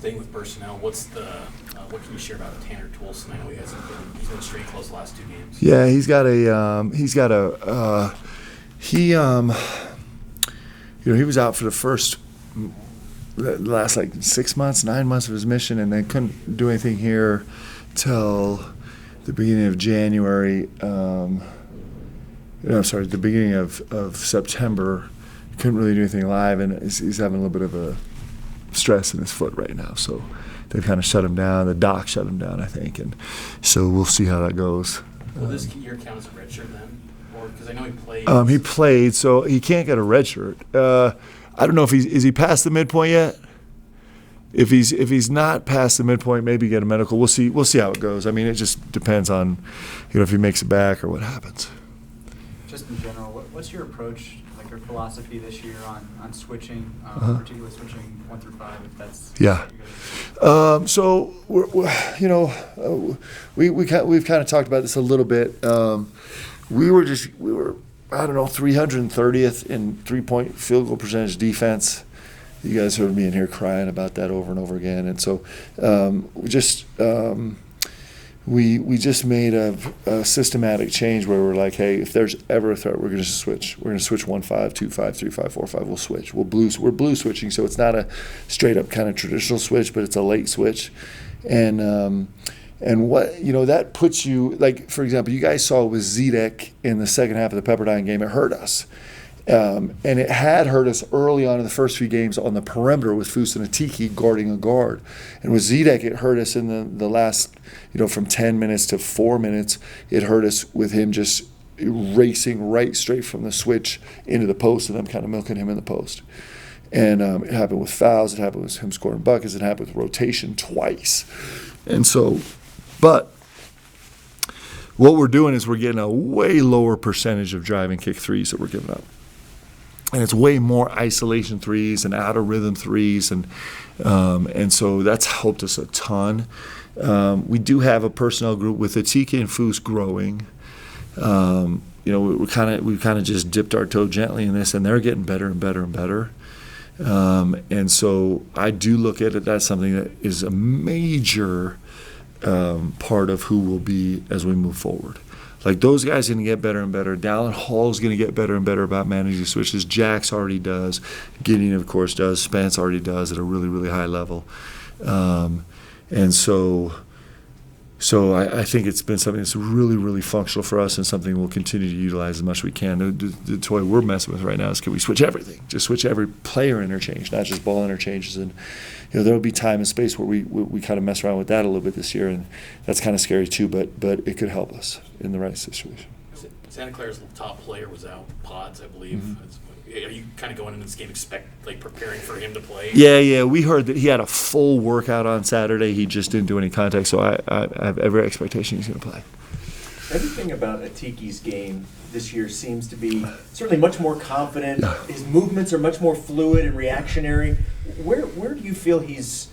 Staying with personnel, what can you share about Tanner Toolson? I know he's been straight close the last 2 games. Yeah, he was out for the last like 6 months, 9 months of his mission, and then couldn't do anything here till the beginning of January. The beginning of September. Couldn't really do anything live, and he's having a little bit of a stress in his foot right now. So they've kind of shut him down. The doc shut him down, I think, and so we'll see how that goes. Will this year count as a red shirt then? Or because I know he played. He played, so he can't get a red shirt. I don't know if is he past the midpoint yet? If he's not past the midpoint, maybe get a medical. We'll see how it goes. I mean, it just depends on, if he makes it back or what happens. Just in general, what's your approach, like your philosophy this year on switching, particularly switching 1 through 5, if that's yeah. So we've kind of talked about this a little bit. We were 330th in 3-point field goal percentage defense. You guys heard me in here crying about that over and over again, and so we just made a systematic change where we're like, hey, if there's ever a threat, we're going to switch. We're going to switch 1-5, 2-5, 3-5, 4-5. We'll switch. We're blue switching, so it's not a straight up kind of traditional switch, but it's a late switch, and what that puts you, like, for example, you guys saw with Zedek in the second half of the Pepperdine game, it hurt us. And it had hurt us early on in the first few games on the perimeter with Foose and a Tiki guarding a guard. And with Zedek, it hurt us in the last, from 10 minutes to 4 minutes. It hurt us with him just racing right straight from the switch into the post and them kind of milking him in the post. And it happened with fouls. It happened with him scoring buckets. It happened with rotation twice. And so, but what we're doing is we're getting a way lower percentage of drive and kick threes that we're giving up. And it's way more isolation threes and out of rhythm threes, and so that's helped us a ton. We do have a personnel group with the tiki and Foose growing. We've kind of just dipped our toe gently in this, and they're getting better and better and better. And so I do look at it. That's something that is a major part of who we'll be as we move forward. Like, those guys are going to get better and better. Dallin Hall's going to get better and better about managing switches. Jax already does. Gideon, of course, does. Spence already does at a really, really high level. And so I think it's been something that's really, really functional for us and something we'll continue to utilize as much as we can. The toy we're messing with right now is, can we switch everything? Just switch every player interchange, not just ball interchanges. And there will be time and space where we kind of mess around with that a little bit this year, and that's kind of scary too, but it could help us in the right situation. Santa Clara's top player was out, Pods, I believe. Mm-hmm. Are you kind of going into this game preparing for him to play? Yeah. We heard that he had a full workout on Saturday. He just didn't do any contact, so I have every expectation he's going to play. Everything about Atiki's game this year seems to be certainly much more confident. Yeah. His movements are much more fluid and reactionary. Where do you feel he's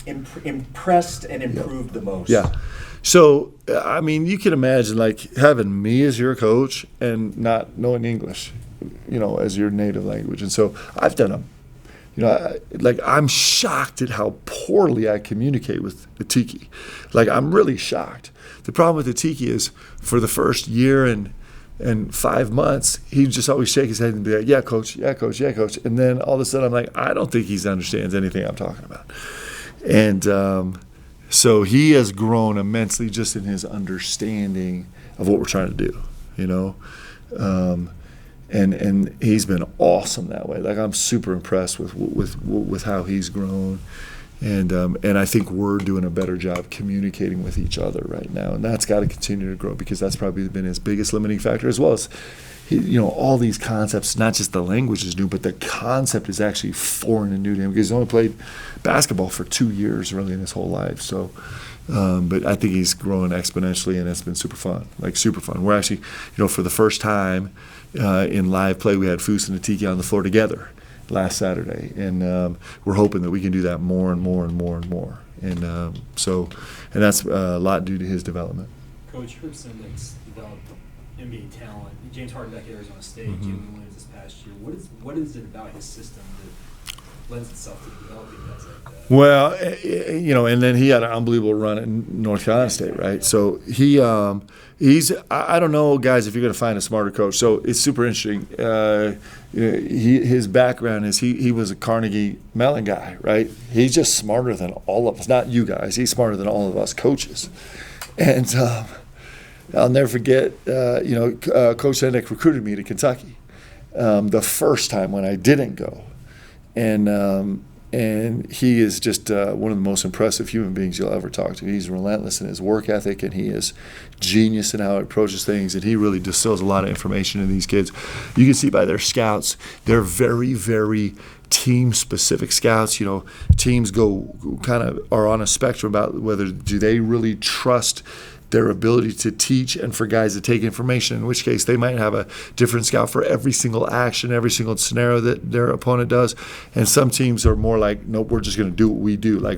impressed and improved the most? Yeah. So, I mean, you can imagine, like, having me as your coach and not knowing English, as your native language. And so I've done I'm shocked at how poorly I communicate with the tiki. Like, I'm really shocked. The problem with the tiki is, for the first year and 5 months, he'd just always shake his head and be like, yeah, coach. And then all of a sudden I'm like, I don't think he understands anything I'm talking about. And so he has grown immensely just in his understanding of what we're trying to do, And he's been awesome that way. Like, I'm super impressed with how he's grown, and I think we're doing a better job communicating with each other right now, and that's got to continue to grow, because that's probably been his biggest limiting factor, as well as all these concepts. Not just the language is new, but the concept is actually foreign and new to him, because he's only played basketball for 2 years really in his whole life. So. But I think he's growing exponentially, and it's been super fun. We're actually, for the first time in live play, we had Foose and Tiki on the floor together last Saturday, and we're hoping that we can do that more and more and more and more. And that's a lot due to his development. Coach, Herb Sendik's developed NBA talent. James Harden back at Arizona State, Jimmy Williams this past year. What is it about his system lends itself to developing guys like that. Well, and then he had an unbelievable run at North Carolina State, right? So I don't know, guys, if you're going to find a smarter coach. So it's super interesting. His background is he was a Carnegie Mellon guy, right? He's just smarter than all of us. Not you guys. He's smarter than all of us coaches. And I'll never forget, Coach Sendick recruited me to Kentucky the first time when I didn't go. And he is just one of the most impressive human beings you'll ever talk to. He's relentless in his work ethic, and he is genius in how he approaches things, and he really distills a lot of information in these kids. You can see by their scouts, they're very, very team-specific scouts. Teams are on a spectrum about whether do they really trust their ability to teach and for guys to take information, in which case they might have a different scout for every single action, every single scenario that their opponent does. And some teams are more like, nope, we're just going to do what we do. Like,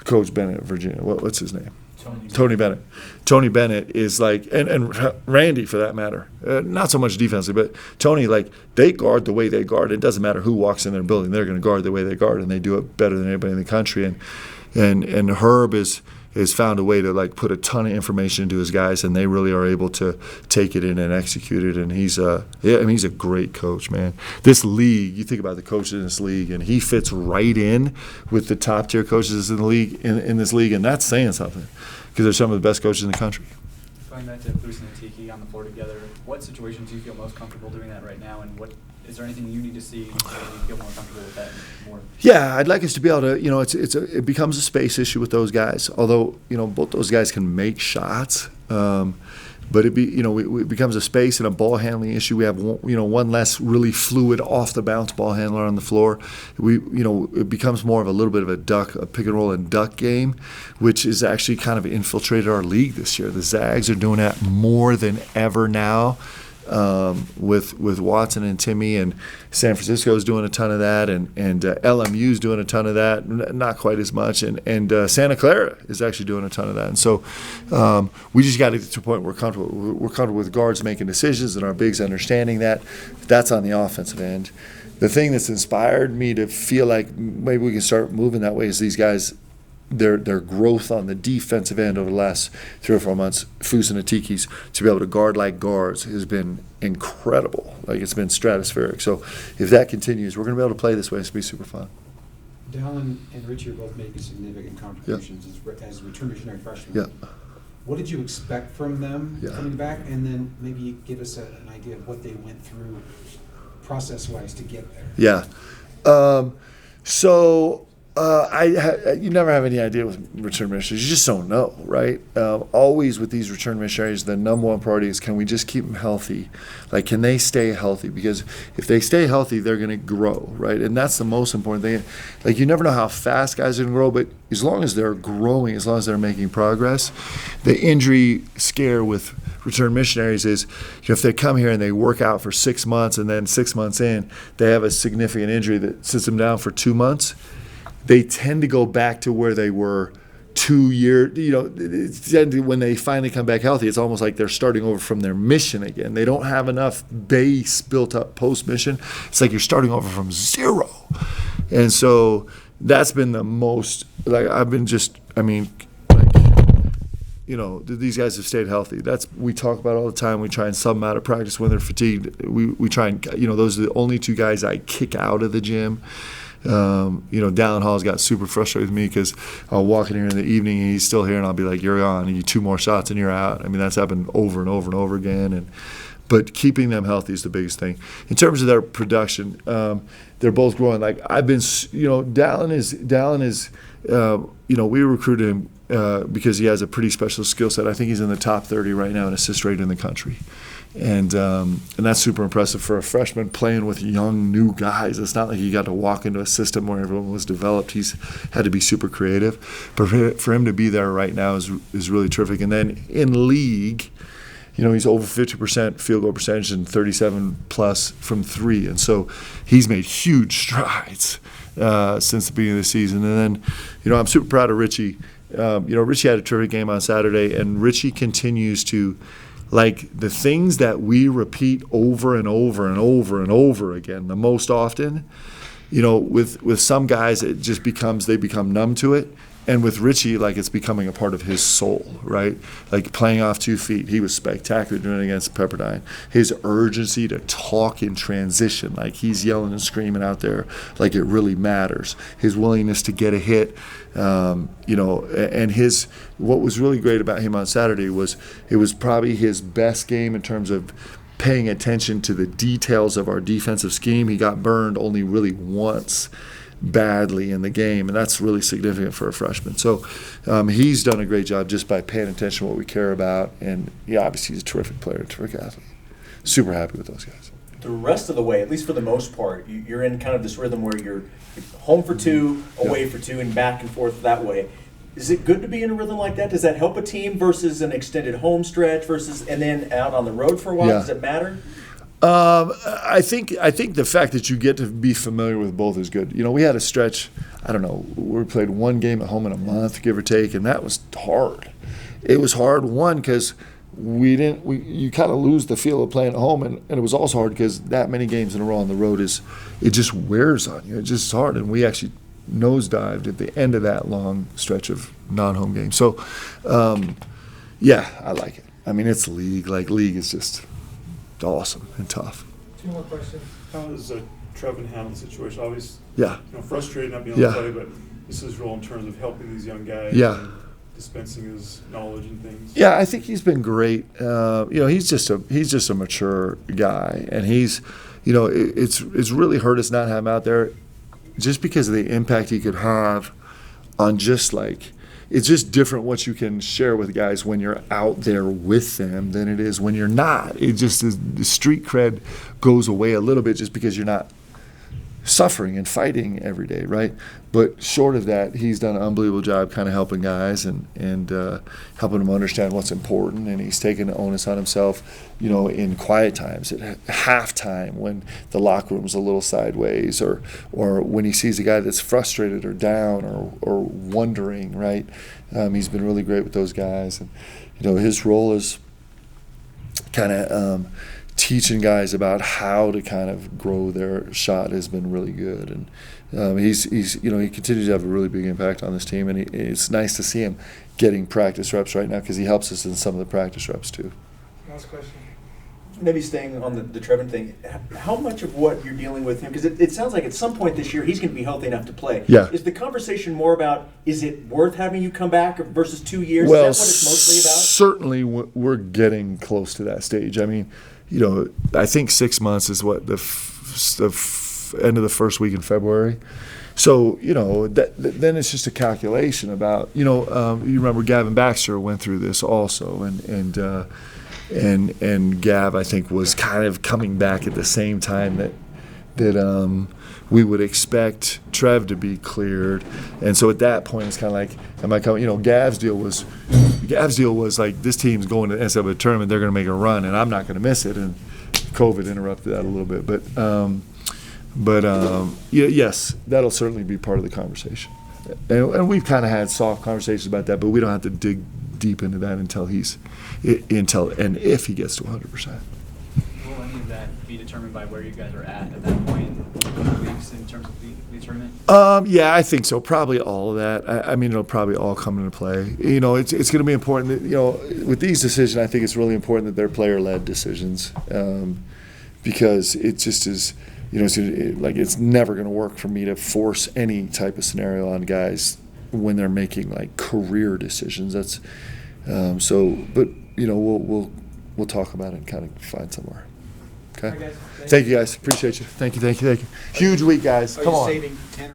Coach Bennett of Virginia, what's his name? Tony Bennett. Tony Bennett is like, and Randy for that matter, not so much defensively, but Tony, like, they guard the way they guard. It doesn't matter who walks in their building. They're going to guard the way they guard, and they do it better than anybody in the country. And Herb has found a way to like put a ton of information into his guys, and they really are able to take it in and execute it. And he's a great coach, man. This league, you think about the coaches in this league, and he fits right in with the top tier coaches in the league in this league, and that's saying something because they're some of the best coaches in the country. Going back to Toolson and Tiki on the floor together, what situations do you feel most comfortable doing that right now, and is there anything you need to see to make you feel more comfortable with that more? Yeah, I'd like us to be able to, it becomes a space issue with those guys. Although, both those guys can make shots, but it becomes a space and a ball handling issue. We have one less really fluid off the bounce ball handler on the floor. It becomes more of a little bit of a pick and roll and duck game, which is actually kind of infiltrated our league this year. The Zags are doing that more than ever now. With Watson and Timmy, and San Francisco is doing a ton of that, and LMU is doing a ton of that, not quite as much, and Santa Clara is actually doing a ton of that. And so we just got to get to a point where we're comfortable with guards making decisions and our bigs understanding that. That's on the offensive end. The thing that's inspired me to feel like maybe we can start moving that way is these guys. Their growth on the defensive end over the last 3 or 4 months, Toolson and Tiki's, to be able to guard like guards has been incredible. Like, it's been stratospheric. So if that continues, we're going to be able to play this way. It's going to be super fun. Dallin and Richie are both making significant contributions as return missionary freshmen. Yeah. What did you expect from them Yeah. coming back? And then maybe give us an idea of what they went through process-wise to get there. Yeah. You never have any idea with return missionaries. You just don't know, right? Always with these return missionaries, the number one priority is, can we just keep them healthy? Like, can they stay healthy? Because if they stay healthy, they're going to grow, right? And that's the most important thing. Like, you never know how fast guys are going to grow, but as long as they're growing, as long as they're making progress, the injury scare with return missionaries is, if they come here and they work out for 6 months, and then 6 months in, they have a significant injury that sits them down for 2 months, they tend to go back to where they were 2 years. When they finally come back healthy, it's almost like they're starting over from their mission again. They don't have enough base built up post-mission. It's like you're starting over from zero. And so that's been the most, like, these guys have stayed healthy. We talk about it all the time. We try and sub them out of practice when they're fatigued. We try and, those are the only 2 guys I kick out of the gym. Dallin Hall's got super frustrated with me because I'll walk in here in the evening and he's still here, and I'll be like, "You're on. You 2 more shots and you're out." I mean, that's happened over and over and over again. But keeping them healthy is the biggest thing. In terms of their production, they're both growing. Like, I've been, Dallin is, we recruited him because he has a pretty special skill set. I think he's in the top 30 right now in assist rate in the country. And that's super impressive for a freshman playing with young, new guys. It's not like he got to walk into a system where everyone was developed. He's had to be super creative. But for him to be there right now is really terrific. And then in league, he's over 50% field goal percentage and 37+ from 3. And so he's made huge strides since the beginning of the season. And then, I'm super proud of Richie. Richie had a terrific game on Saturday, and Richie continues to like the things that we repeat over and over and over and over again the most often, with some guys it just they become numb to it. And with Richie, like it's becoming a part of his soul, right? Like playing off 2 feet, he was spectacular doing it against Pepperdine. His urgency to talk in transition, like he's yelling and screaming out there, like it really matters. His willingness to get a hit, and what was really great about him on Saturday was it was probably his best game in terms of paying attention to the details of our defensive scheme. He got burned only really once badly in the game, and that's really significant for a freshman. So he's done a great job just by paying attention to what we care about, and obviously he's a terrific player, a terrific athlete. Super happy with those guys. The rest of the way, at least for the most part, you're in kind of this rhythm where you're home for 2, away for 2, and back and forth that way. Is it good to be in a rhythm like that? Does that help a team versus an extended home stretch and then out on the road for a while? Yeah. Does it matter? I think the fact that you get to be familiar with both is good. We had a stretch, I don't know, we played 1 game at home in a month, give or take, and that was hard. It was hard, one, because you kind of lose the feel of playing at home, and it was also hard because that many games in a row on the road it just wears on you. It's just hard, and we actually nosedived at the end of that long stretch of non-home games. So, I like it. I mean, it's league. Like, league is just awesome and tough. 2 more questions. How does Trevin handle the situation? Obviously, Yeah. Frustrated not being able to Yeah. play, but this is his role in terms of helping these young guys. Yeah. And dispensing his knowledge and things. Yeah, I think he's been great. He's just a mature guy, and it's really hurt us not have him out there, just because of the impact he could have on it's just different what you can share with guys when you're out there with them than it is when you're not. It just is, the street cred goes away a little bit just because you're not suffering and fighting every day, right? But short of that, he's done an unbelievable job kind of helping guys and helping them understand what's important, and he's taken the onus on himself, in quiet times, at halftime when the locker room's a little sideways, or when he sees a guy that's frustrated or down or wondering, right? He's been really great with those guys, and his role is kind of teaching guys about how to kind of grow their shot has been really good, and he continues to have a really big impact on this team, and it's nice to see him getting practice reps right now because he helps us in some of the practice reps too. Last question. Maybe staying on the Trevin thing, how much of what you're dealing with him, because it sounds like at some point this year he's going to be healthy enough to play. Yeah. Is the conversation more about, is it worth having you come back versus 2 years? Well, Is that what it's mostly about? certainly we're getting close to that stage. I mean, I think 6 months is what the end of the first week in February. So, then it's just a calculation about, you remember Gavin Baxter went through this also, and Gav, I think, was kind of coming back at the same time that we would expect Trev to be cleared. And so at that point, it's kind of like, am I coming? Gav's deal was like, this team's going to the NCAA tournament, they're going to make a run, and I'm not going to miss it. And COVID interrupted that a little bit. But yes, that'll certainly be part of the conversation. And we've kind of had soft conversations about that, but we don't have to dig deep into that until and if he gets to 100%. Will any of that be determined by where you guys are at that point in the weeks in terms of the tournament? Yeah, I think so. Probably all of that. I mean, it'll probably all come into play. It's going to be important that, with these decisions, I think it's really important that they're player-led decisions, because it just is, it's never going to work for me to force any type of scenario on guys when they're making career decisions. That's but we'll talk about it and kind of find somewhere. Okay. All right, guys. Thank you guys. Appreciate you. Thank you. Huge week, guys. Come on. Saving 10